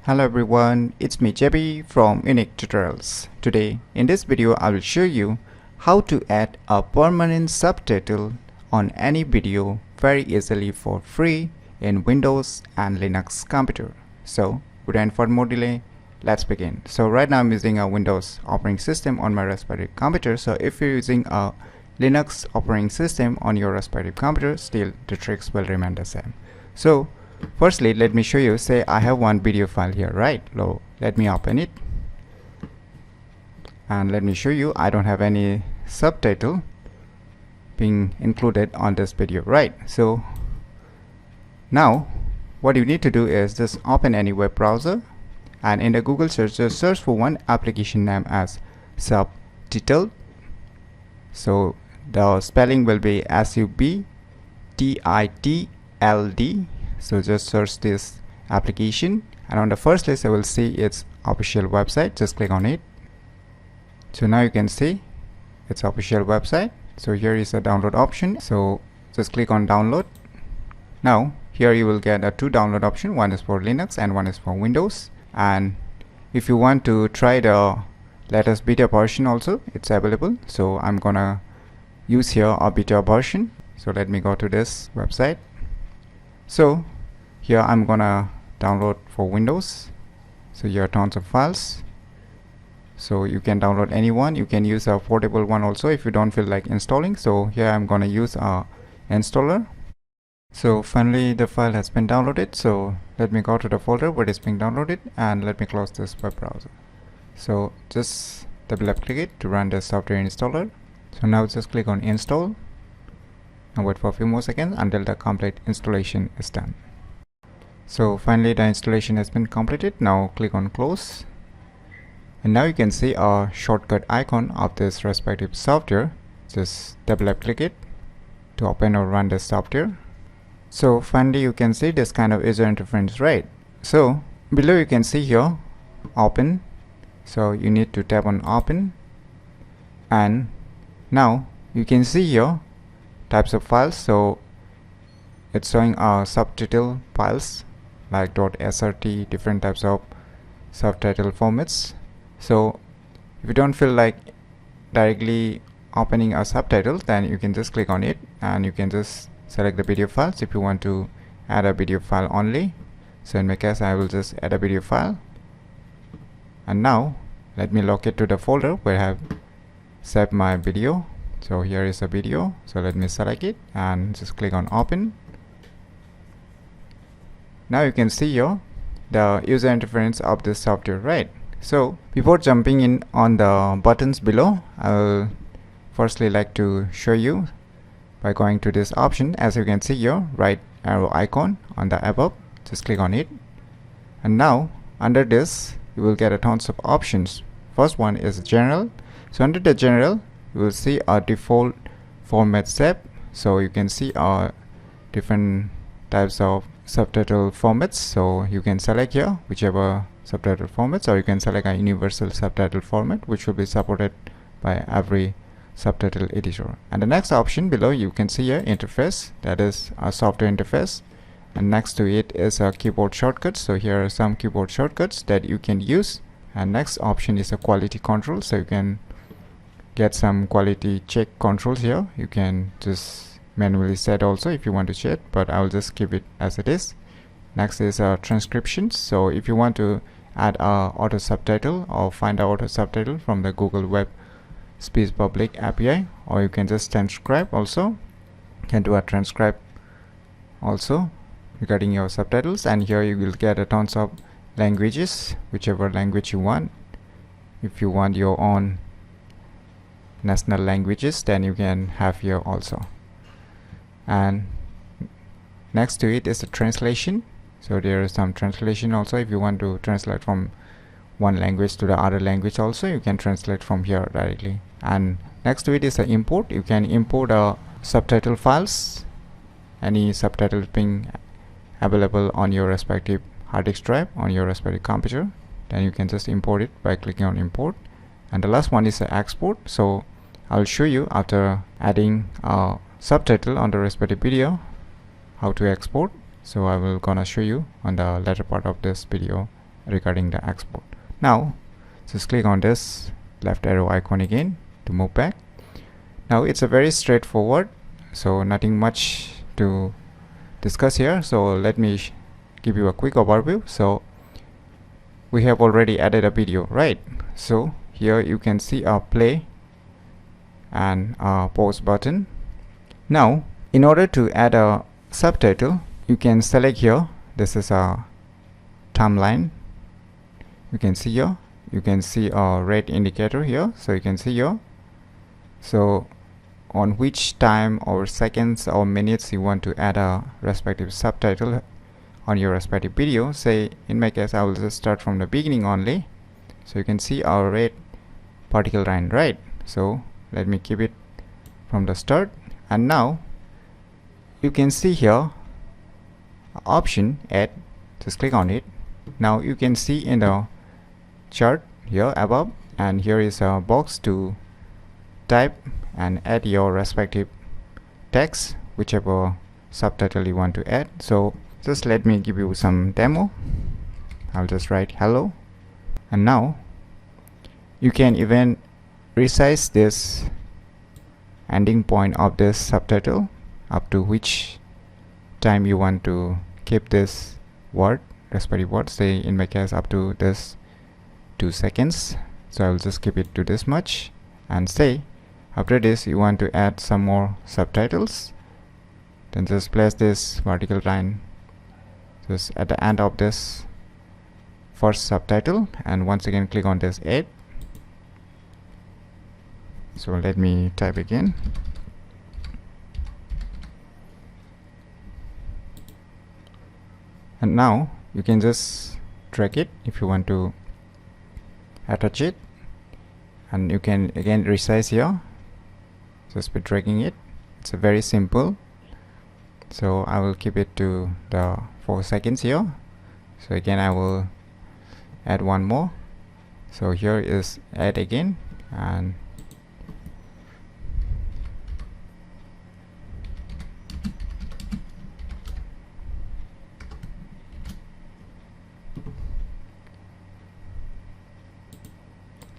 Hello everyone, it's me JB from UniqueTutorials. Today in this video I will show you how to add a permanent subtitle on any video very easily for free in Windows and Linux computer. So without further more delay, let's begin. So right now I'm using a Windows operating system on my Raspberry computer. So if you're using a Linux operating system on your Raspberry computer, still the tricks will remain the same. So firstly, let me show you. Say I have one video file here, right? Let me open it and let me show you I don't have any subtitle being included on this video, right? So now what you need to do is just open any web browser and in the Google search, just search for one application name as Subtitle. So the spelling will be SUBTITLD. So just search this application and on the first list I will see its official website. Just click on it. So now you can see its official website. So here is a download option. So just click on download. Now here you will get a two download option. One is for Linux and one is for Windows. And if you want to try the latest beta version also, it's available. So I'm gonna use here a beta version. So let me go to this website. So here I'm gonna download for Windows. So here are tons of files. So you can download any one. You can use a portable one also if you don't feel like installing. So here I'm gonna use a installer. So finally the file has been downloaded. So let me go to the folder where it's being downloaded and let me close this web browser. So just double click it to run the software installer. So now just click on install and wait for a few more seconds until the complete installation is done. So finally the installation has been completed. Now click on close and now you can see a shortcut icon of this respective software. Just double click it to open or run the software. So finally you can see this kind of user interface, right? So below you can see here open. So you need to tap on open and now you can see here types of files. So it's showing subtitle files like .srt, different types of subtitle formats. So if you don't feel like directly opening a subtitle, then you can just click on it and you can just select the video files if you want to add a video file only. So in my case I will just add a video file and now let me locate to the folder where I have saved my video. So here is a video. So let me select it and just click on open. Now you can see here the user interface of this software, right? So before jumping in on the buttons below, I will firstly like to show you by going to this option. As you can see here, right arrow icon on the above, just click on it and now under this you will get a tons of options. First one is general. So under the general you will see a default format set. So you can see different types of subtitle formats. So you can select here whichever subtitle formats, or you can select a universal subtitle format which will be supported by every subtitle editor. And the next option below you can see here interface, that is a software interface, and next to it is a keyboard shortcuts. So here are some keyboard shortcuts that you can use. And next option is a quality control. So you can get some quality check controls here. You can just manually set also if you want to check, but I will just keep it as it is. Next is transcriptions. So if you want to add a auto subtitle or find out auto subtitle from the Google Web Speech Public API, or you can just transcribe also. You can do a transcribe also regarding your subtitles, and here you will get a tons of languages, whichever language you want. If you want your own national languages, then you can have here also. And next to it is a translation. So there is some translation also. If you want to translate from one language to the other language also, you can translate from here directly. And next to it is an import. You can import subtitle files, any subtitles being available on your respective hard disk drive on your respective computer, then you can just import it by clicking on import. And the last one is the export. So I'll show you after adding a subtitle on the respective video how to export. So I will gonna show you on the later part of this video regarding the export. Now just click on this left arrow icon again to move back. Now it's a very straightforward, so nothing much to discuss here. So let me give you a quick overview. So we have already added a video, right? So here you can see a play and a pause button. Now in order to add a subtitle, you can select here, this is a timeline. You can see here, you can see a red indicator here, so you can see here, so on which time or seconds or minutes you want to add a respective subtitle on your respective video. Say in my case I will just start from the beginning only, so you can see our red particle line, right? So let me keep it from the start. And now you can see here option add, just click on it. Now you can see in the chart here above, and here is a box to type and add your respective text, whichever subtitle you want to add. So just let me give you some demo. I'll just write hello, and now you can even resize this ending point of this subtitle up to which time you want to keep this word, respective word. Say in my case up to this 2 seconds, so I will just keep it to this much. And say after this you want to add some more subtitles, then just place this vertical line just at the end of this first subtitle, and once again click on this add. So let me type again. And now you can just drag it if you want to attach it, and you can again resize here just by dragging it. It's a very simple. So I will keep it to the 4 seconds here. So again I will add one more. So here is add again, and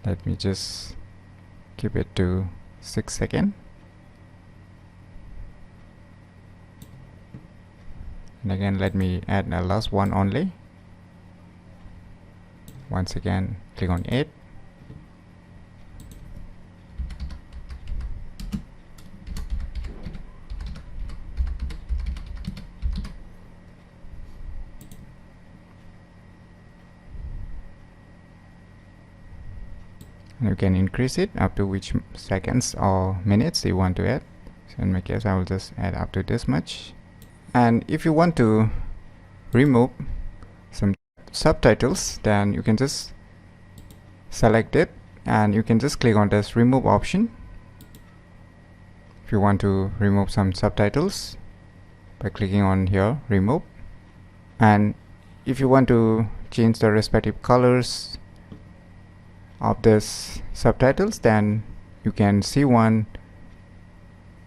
let me just keep it to 6 seconds. And again let me add a last one only. Once again click on add. And you can increase it up to which seconds or minutes you want to add. So in my case I will just add up to this much. And if you want to remove some subtitles, then you can just select it and you can just click on this remove option if you want to remove some subtitles by clicking on here remove. And if you want to change the respective colors of this subtitles, then you can see one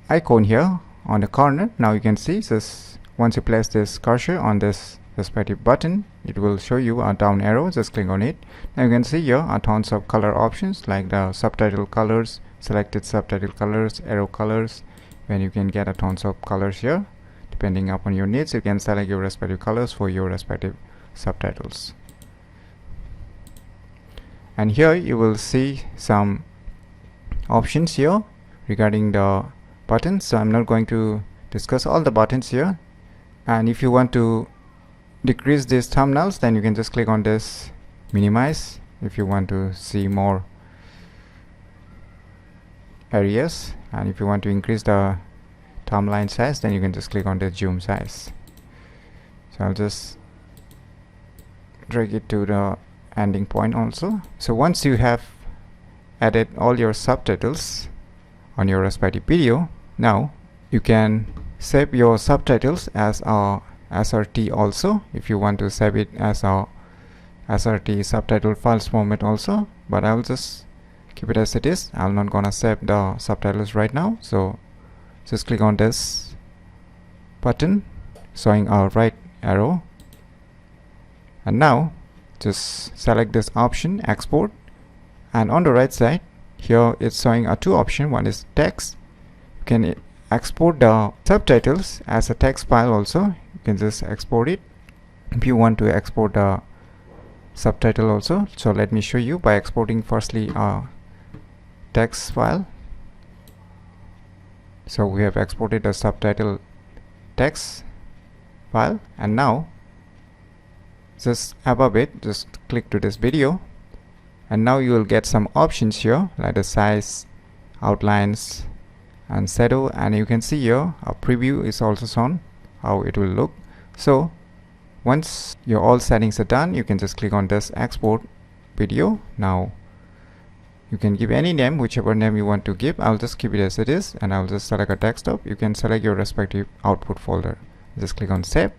icon here on the corner. Now you can see this, once you place this cursor on this respective button, it will show you a down arrow. Just click on it. Now you can see here are tons of color options like the subtitle colors, selected subtitle colors, arrow colors, when you can get a tons of colors here. Depending upon your needs, you can select your respective colors for your respective subtitles. And here you will see some options here regarding the buttons. So I'm not going to discuss all the buttons here. And if you want to decrease these thumbnails, then you can just click on this minimize if you want to see more areas. And if you want to increase the timeline size, then you can just click on the zoom size. So I'll just drag it to the ending point also. So once you have added all your subtitles on your respective video, now you can save your subtitles as a SRT also if you want to save it as a SRT subtitle files format also, but I'll just keep it as it is. I'm not gonna save the subtitles right now. So just click on this button showing our right arrow, and now just select this option, export, and on the right side here it's showing two options. One is text. You can export the subtitles as a text file also. You can just export it if you want to export the subtitle also. So let me show you by exporting firstly a text file. So we have exported the subtitle text file, and now just above it just click to this video, and now you will get some options here like the size, outlines, and shadow, and you can see here a preview is also shown how it will look. So once your all settings are done, you can just click on this export video. Now you can give any name, whichever name you want to give. I'll just keep it as it is, and I'll just select a desktop. You can select your respective output folder. Just click on save.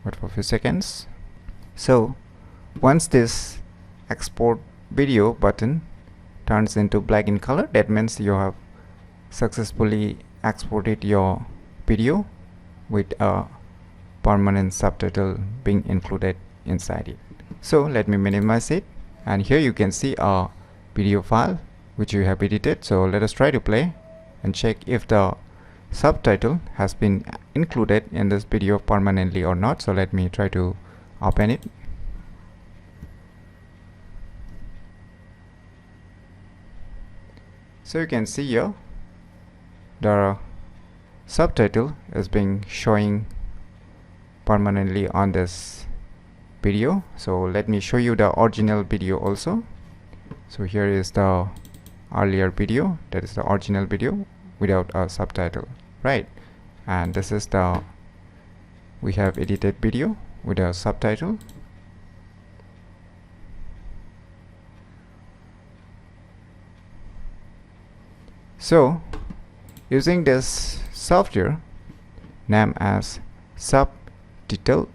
Wait for a few seconds. So once this export video button turns into black in color, that means you have successfully exported your video with a permanent subtitle being included inside it. So let me minimize it, and here you can see a video file which you have edited. So let us try to play and check if the subtitle has been included in this video permanently or not. So let me try to open it. So you can see here the subtitle is being showing permanently on this video. So let me show you the original video also. So here is the earlier video, that is the original video without a subtitle, right? And this is the we have edited video with a subtitle. So using this software named as Subtitle,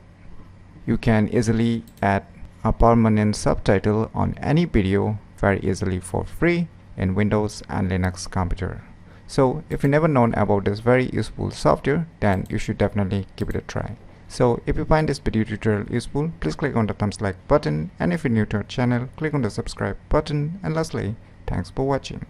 you can easily add a permanent subtitle on any video very easily for free in Windows and Linux computer. So if you never known about this very useful software, then you should definitely give it a try. So if you find this video tutorial useful, please click on the thumbs like button, and if you're new to our channel, click on the subscribe button, and lastly, thanks for watching.